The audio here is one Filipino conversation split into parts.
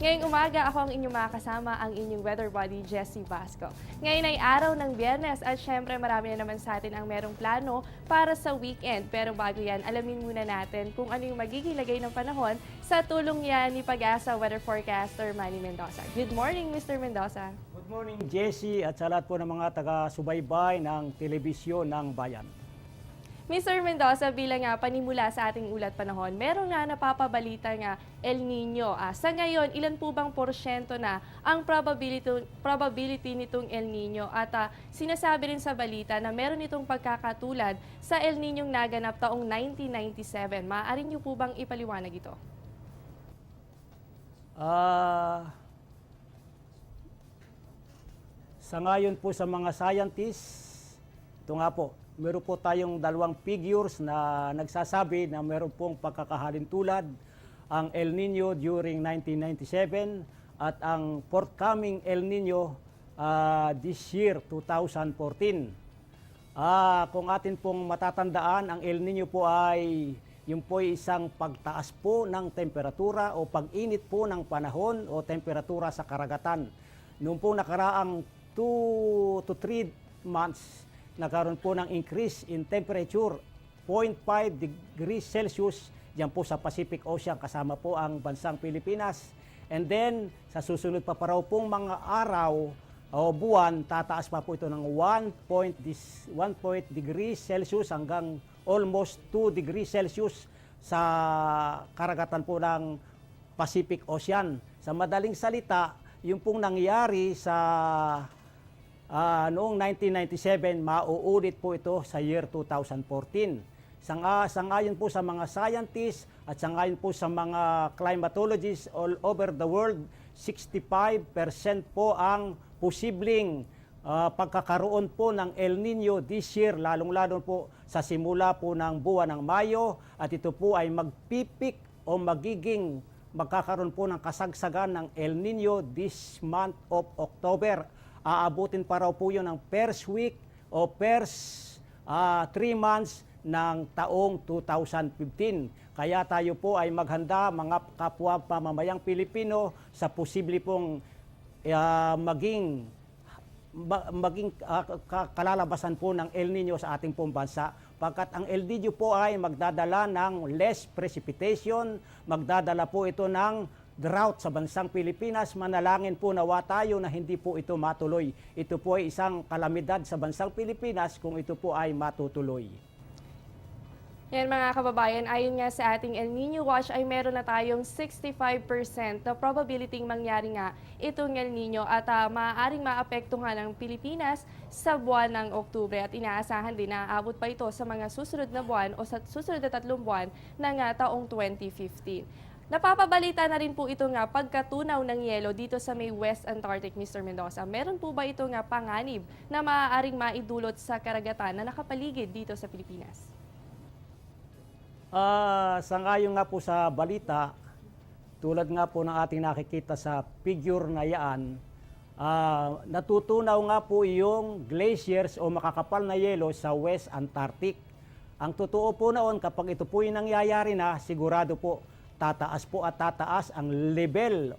Ngayong umaga, ako ang inyong makakasama, ang inyong weather buddy, Jessie Vasco. Ngayon ay araw ng Biyernes at syempre marami na naman sa atin ang merong plano para sa weekend. Pero bago yan, alamin muna natin kung ano yung magiging lagay ng panahon sa tulong yan ni Pag-asa Weather Forecaster Manny Mendoza. Good morning, Mr. Mendoza. Good morning, Jessie, at sa lahat po ng mga taga-subaybay ng telebisyon ng bayan. Mr. Mendoza, bilang panimula sa ating ulat panahon, meron nga napapabalita nga El Nino. Sa ngayon, ilan po bang porsyento na ang probability nitong El Nino? At sinasabi rin sa balita na meron itong pagkakatulad sa El Niñong naganap taong 1997. Maaari niyo po bang ipaliwanag ito? Sa ngayon po sa mga scientists, ito nga po, meron po tayong dalawang figures na nagsasabi na meron pong pagkakahalin tulad ang El Nino during 1997 at ang forthcoming El Nino this year, 2014. Kung atin pong matatandaan, ang El Nino po ay yung po isang pagtaas po ng temperatura o pag-init po ng panahon o temperatura sa karagatan. Noong po nakaraang 2 to 3 months, nagkaroon po ng increase in temperature, 0.5 degrees Celsius, diyan po sa Pacific Ocean, kasama po ang bansang Pilipinas. And then, sa susunod pa raw pong mga araw o buwan, tataas pa po ito ng 1 degrees Celsius hanggang almost 2 degrees Celsius sa karagatan po ng Pacific Ocean. Sa madaling salita, yung pong nangyari sa noong 1997, mauulit po ito sa year 2014. Sangayon po sa mga scientists at sangayon po sa mga climatologists all over the world, 65% po ang posibleng pagkakaroon po ng El Nino this year, lalong-lalo po sa simula po ng buwan ng Mayo, at ito po ay magpipik o magkakaroon po ng kasagsagan ng El Nino this month of October. Aabutin pa raw po yun ng first week o first 3 months ng taong 2015. Kaya tayo po ay maghanda, mga kapwa pamamayang Pilipino, sa posible pong maging kalalabasan po ng El Nino sa ating pong bansa. Pagkat ang El Nino po ay magdadala ng less precipitation, magdadala po ito ng drought sa bansang Pilipinas. Manalangin po nawa tayo na hindi po ito matuloy. Ito po ay isang kalamidad sa bansang Pilipinas kung ito po ay matutuloy. Yan mga kababayan, ayon nga sa ating El Nino Watch ay meron na tayong 65% na probability mangyari nga itong El Nino at maaaring maapektuhan ang Pilipinas sa buwan ng Oktubre at inaasahan din na aabot pa ito sa mga susunod na buwan o sa susunod na 3 buwan ng taong 2015. Napapabalita na rin po ito nga pagkatunaw ng yelo dito sa may West Antarctic, Mr. Mendoza. Meron po ba ito nga panganib na maaaring maidulot sa karagatan na nakapaligid dito sa Pilipinas? Sangayon nga po sa balita, tulad nga po ng ating nakikita sa figure na yan, natutunaw nga po yung glaciers o makakapal na yelo sa West Antarctic. Ang totoo po noon, kapag ito po yung nangyayari na, sigurado po, tataas po at tataas ang level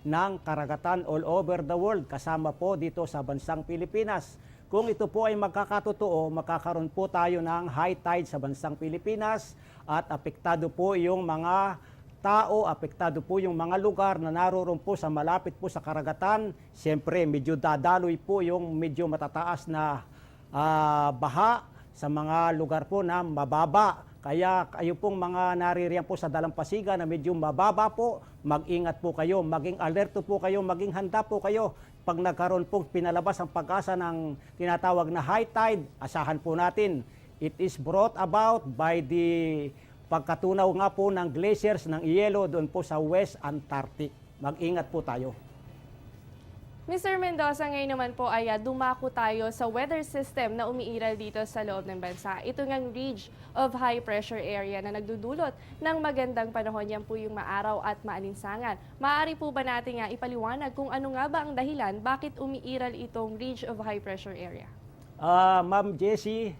ng karagatan all over the world, kasama po dito sa bansang Pilipinas. Kung ito po ay magkakatotoo, magkakaroon po tayo ng high tide sa bansang Pilipinas at apektado po yung mga tao, apektado po yung mga lugar na naroon po sa malapit po sa karagatan. Siyempre, medyo dadaloy po yung medyo matataas na baha sa mga lugar po na mababa. Kaya kayo pong mga naririyan po sa dalampasigan na medyo mababa po, mag-ingat po kayo, maging alerto po kayo, maging handa po kayo. Pag nagkaroon po pinalabas ang pag-asa ng tinatawag na high tide, asahan po natin. It is brought about by the pagkatunaw nga po ng glaciers ng iyelo doon po sa West Antarctic. Mag-ingat po tayo. Mr. Mendoza, ngayon naman po ay dumako tayo sa weather system na umiiral dito sa loob ng bansa. Ito ngang ridge of high pressure area na nagdudulot ng magandang panahon. Yan po yung maaraw at maalinsangan. Maaari po ba natin ipaliwanag kung ano nga ba ang dahilan bakit umiiral itong ridge of high pressure area? Ma'am Jessie,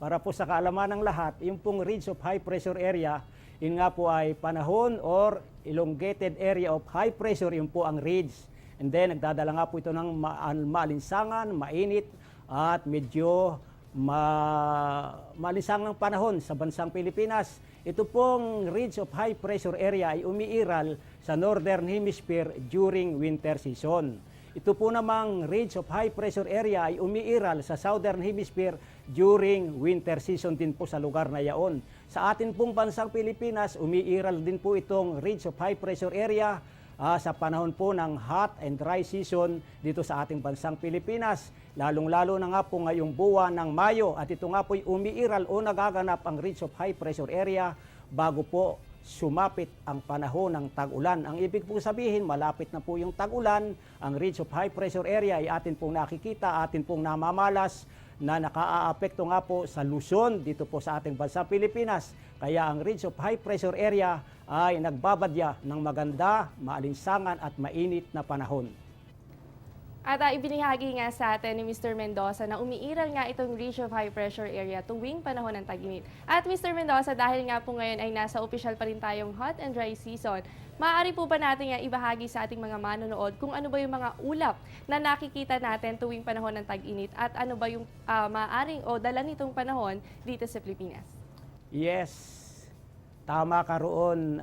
para po sa kaalaman ng lahat, yung pong ridge of high pressure area, yun nga po ay panahon or elongated area of high pressure, yun po ang ridge. And then nagdadala nga po ito ng maalinsangan, mainit at medyo maalinsangang panahon sa bansang Pilipinas. Ito pong ridge of high pressure area ay umiiral sa Northern Hemisphere during winter season. Ito po namang ridge of high pressure area ay umiiral sa Southern Hemisphere during winter season din po sa lugar na yaon. Sa atin pong bansang Pilipinas, umiiral din po itong ridge of high pressure area sa panahon po ng hot and dry season dito sa ating bansang Pilipinas. Lalong-lalo na nga po ngayong buwan ng Mayo at ito nga po'y umiiral o nagaganap ang ridge of high pressure area bago po sumapit ang panahon ng tag-ulan. Ang ibig pong sabihin, malapit na po yung tag-ulan, ang ridge of high pressure area ay atin pong nakikita, atin pong namamalas na nakaaapekto nga po sa Luzon dito po sa ating bansa Pilipinas. Kaya ang ridge of high pressure area ay nagbabadya ng maganda, maalinsangan at mainit na panahon. At ibinahagi nga sa atin ni Mr. Mendoza na umiiral nga itong ridge of high pressure area tuwing panahon ng tag-init. At Mr. Mendoza, dahil nga po ngayon ay nasa official pa rin tayong hot and dry season, maaari po ba natin nga ibahagi sa ating mga manonood kung ano ba yung mga ulap na nakikita natin tuwing panahon ng tag-init at ano ba yung maaaring o dala nitong panahon dito sa Pilipinas? Yes, tama ka roon,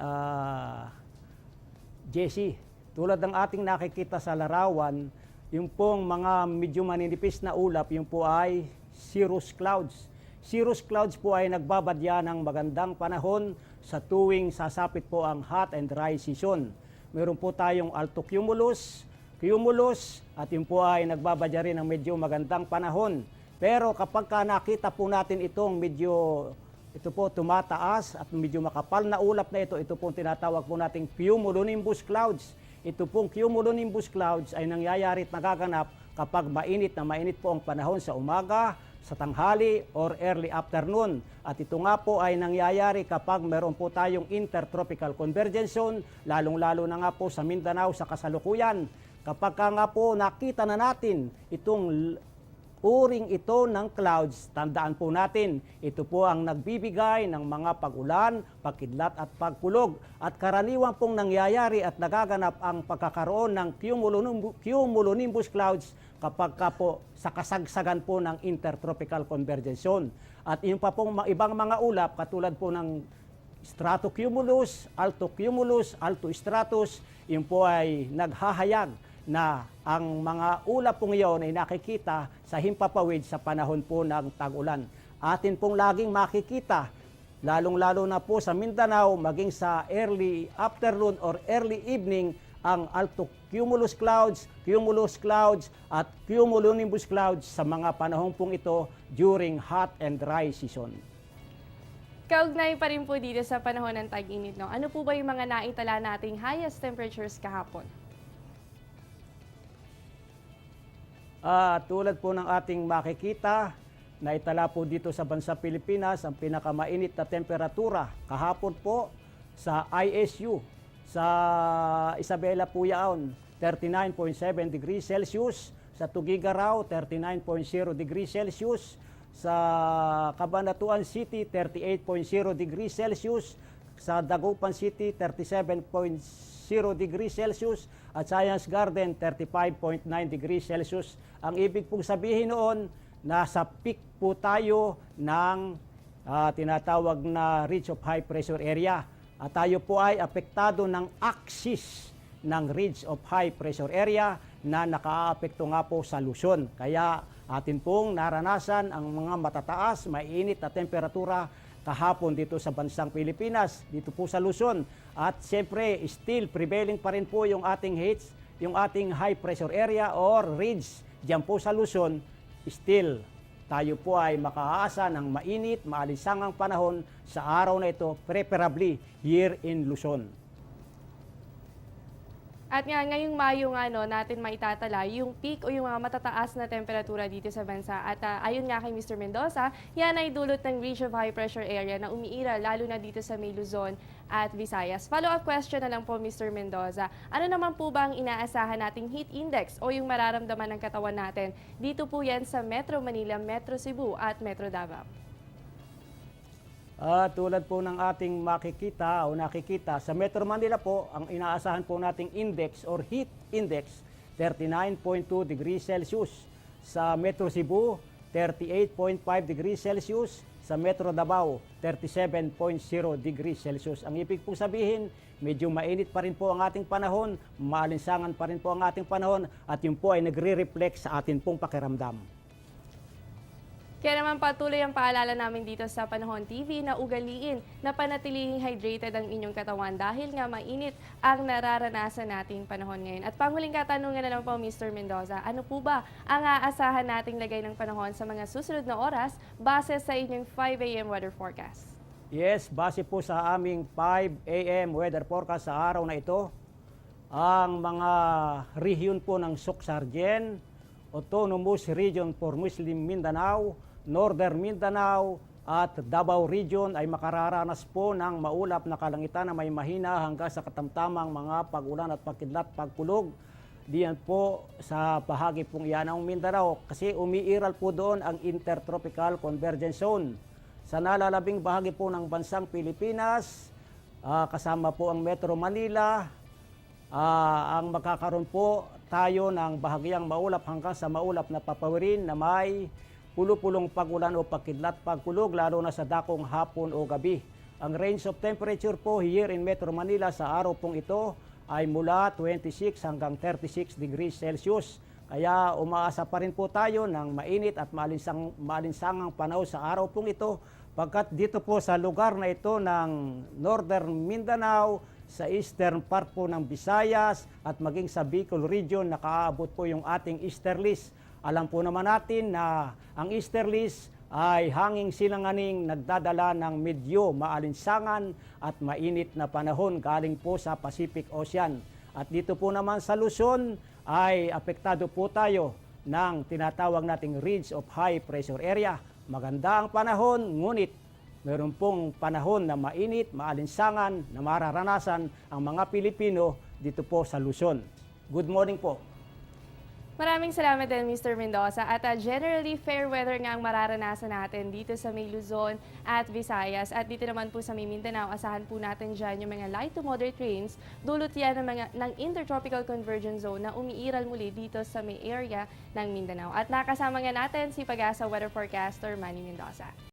Jessie. Tulad ng ating nakikita sa larawan, yung pong mga medyo maninipis na ulap, yung po ay cirrus clouds. Cirrus clouds po ay nagbabadya ng magandang panahon sa tuwing sasapit po ang hot and dry season. Meron po tayong altocumulus, cumulus, at yun po ay nagbabadya rin ng medyo magandang panahon. Pero kapag nakita po natin itong ito po tumataas at medyo makapal na ulap na ito po tinatawag po nating cumulonimbus clouds. Ito pong cumulonimbus clouds ay nangyayari at nagaganap kapag mainit po ang panahon sa umaga, sa tanghali, or early afternoon. At ito nga po ay nangyayari kapag meron po tayong intertropical convergence zone, lalong-lalo na nga po sa Mindanao sa kasalukuyan. Kapag nga po nakita na natin itong uring ito ng clouds, tandaan po natin, ito po ang nagbibigay ng mga pag-ulan, pagkidlat at pagkulog. At karaniwan pong nangyayari at nagaganap ang pagkakaroon ng cumulonimbus clouds kapag po sa kasagsagan po ng intertropical convergence zone. At yung pa pong ibang mga ulap katulad po ng stratocumulus, altocumulus, altostratus, yun po ay naghahayag na ang mga ulap pong iyon ay nakikita sa himpapawid sa panahon po ng tag-ulan. Atin pong laging makikita, lalong-lalo na po sa Mindanao, maging sa early afternoon or early evening, ang altocumulus clouds, cumulus clouds, at cumulonimbus clouds sa mga panahon pong ito during hot and dry season. Kaugnay pa rin po dito sa panahon ng tag-init, no? Ano po ba yung mga naitala nating highest temperatures kahapon? Tulad po ng ating makikita, naitala po dito sa bansa Pilipinas ang pinakamainit na temperatura kahapon po sa ISU, sa Isabela Puyaon, 39.7 degrees Celsius, sa Tugigaraw, 39.0 degrees Celsius, sa Cabanatuan City, 38.0 degrees Celsius, sa Dagupan City, 37.0 degrees Celsius, at Science Garden, 35.9 degrees Celsius. Ang ibig pong sabihin noon, nasa peak po tayo ng tinatawag na ridge of high pressure area. At tayo po ay apektado ng axis ng ridge of high pressure area na nakaapekto nga po sa Luzon. Kaya atin pong naranasan ang mga matataas, mainit na temperatura kahapon dito sa bansang Pilipinas, dito po sa Luzon. At siyempre, still prevailing pa rin po yung ating HITS, yung ating high pressure area or ridge diyan po sa Luzon. Still, tayo po ay makaaasa ng mainit, maalisangang panahon sa araw na ito, preferably here in Luzon. At nga ngayong Mayo nga natin maitatala yung peak o yung mga matataas na temperatura dito sa bansa. At ayon nga kay Mr. Mendoza, yan ay dulot ng ridge of high pressure area na umiira lalo na dito sa may Luzon at Visayas. Follow-up question na lang po, Mr. Mendoza. Ano naman po ba ang inaasahan nating heat index o yung mararamdaman ng katawan natin? Dito po yan sa Metro Manila, Metro Cebu at Metro Davao. Tulad po ng ating makikita o nakikita, sa Metro Manila po, ang inaasahan po nating index or heat index, 39.2 degrees Celsius. Sa Metro Cebu, 38.5 degrees Celsius. Sa Metro Davao, 37.0 degrees Celsius. Ang ibig po sabihin, medyo mainit pa rin po ang ating panahon, maalinsangan pa rin po ang ating panahon, at yun po ay nagre-reflect sa atin pong pakiramdam. Kaya naman patuloy ang paalala namin dito sa Panahon TV na ugaliin na panatilihing hydrated ang inyong katawan dahil nga mainit ang nararanasan nating panahon ngayon. At panghuling katanungan na lang po, Mr. Mendoza, ano po ba ang aasahan nating lagay ng panahon sa mga susunod na oras base sa inyong 5 a.m. weather forecast? Yes, base po sa aming 5 a.m. weather forecast sa araw na ito, ang mga rehiyon po ng Soc-Sargen, Autonomous Region for Muslim Mindanao, Northern Mindanao at Davao Region ay makararanas po ng maulap na kalangitan na may mahina hanggang sa katamtamang mga pag-ulan at pagkidlat, pagkulog. Diyan po sa bahagi pong iyan ng Mindanao kasi umiiral po doon ang Intertropical Convergence Zone. Sa nalalabing bahagi po ng bansang Pilipinas, kasama po ang Metro Manila, ang magkakaroon po tayo ng bahagyang maulap hanggang sa maulap na papawirin na may pulo-pulong pag-ulan o pagkidlat, pagkulog, lalo na sa dakong hapon o gabi. Ang range of temperature po here in Metro Manila sa araw pong ito ay mula 26 hanggang 36 degrees Celsius. Kaya umaasa pa rin po tayo ng mainit at maalinsangang panahon sa araw pong ito, pagkat dito po sa lugar na ito ng Northern Mindanao, sa eastern part po ng Visayas at maging sa Bicol region, nakaabot po yung ating easterlies. Alam po naman natin na ang easterlies ay hanging silanganing nagdadala ng medyo maalinsangan at mainit na panahon galing po sa Pacific Ocean. At dito po naman sa Luzon ay apektado po tayo ng tinatawag nating ridge of high pressure area. Maganda ang panahon, ngunit meron pong panahon na mainit, maalinsangan na mararanasan ang mga Pilipino dito po sa Luzon. Good morning po. Maraming salamat din, Mr. Mendoza. At generally, fair weather nga ang mararanasan natin dito sa may Luzon at Visayas. At dito naman po sa may Mindanao, asahan po natin dyan yung mga light to moderate rains. Dulot yan ng Intertropical Convergence Zone na umiiral muli dito sa may area ng Mindanao. At nakasama nga natin si Pag-asa Weather Forecaster Manny Mendoza.